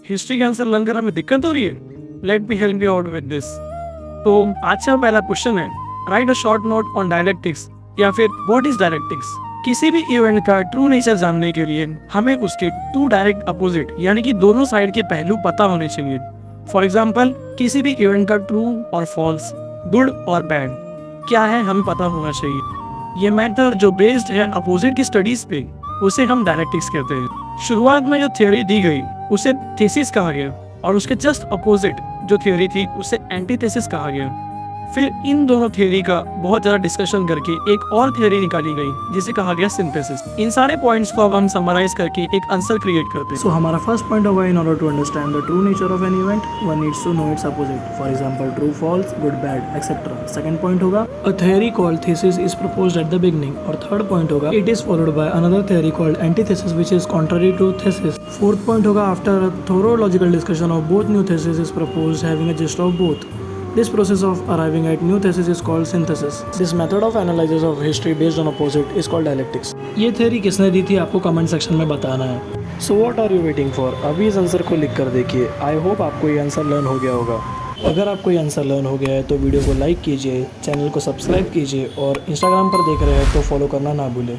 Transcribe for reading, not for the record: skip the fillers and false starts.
History के answer learn करने में दिक्कत हो रही है? Let me help you out with this. तो आज का पहला क्वेश्चन है, right a short note on dialectics या फिर व्हाट इज डायलेक्टिक्स। किसी भी इवेंट का ट्रू नेचर जानने के लिए हमें उसके टू डायरेक्ट अपोजिट यानी कि दोनों साइड के पहलू पता होने चाहिए। फॉर एग्जाम्पल, किसी भी इवेंट का ट्रू और फॉल्स, गुड और बैड क्या है हमें पता होना चाहिए। ये मैटर जो बेस्ड है अपोजिट की स्टडीज पे, उसे हम डायलेक्टिक्स कहते हैं। शुरुआत में जो थ्योरी दी गई उसे थीसिस कहा गया और उसके जस्ट अपोजिट जो थ्योरी थी उसे एंटीथेसिस कहा गया। फिर इन दोनों थ्योरी का बहुत ज़्यादा डिस्कशन करके एक और थ्योरी निकाली गई जिसे कहा गया सिंथेसिस। इन सारे पॉइंट्स को अब हम समराइज करके एक आंसर क्रिएट करते हैं। So हमारा फर्स्ट पॉइंट होगा, in order to understand the true nature of an event one needs to know its opposite, for example true false, good bad etcetera. Second point होगा, a theory called thesis is proposed at the beginning. और third point होगा, it is followed by another theory called antithesis which is contrary to thesis. Fourth point होगा, after a thorough logical discussion of both new thesis is proposed having a gist of both. This process of arriving at new thesis is called synthesis. This method of analysis of history based on opposite is called dialectics. ये theory किसने दी थी आपको comment section में बताना है। So what are you waiting for? अभी इस answer को लिख कर देखिए। आई होप आपको ये आंसर लर्न हो गया होगा। अगर आपको ये आंसर लर्न हो गया है तो वीडियो को लाइक कीजिए, चैनल को सब्सक्राइब कीजिए और इंस्टाग्राम पर देख रहे हैं तो फॉलो करना ना भूलें।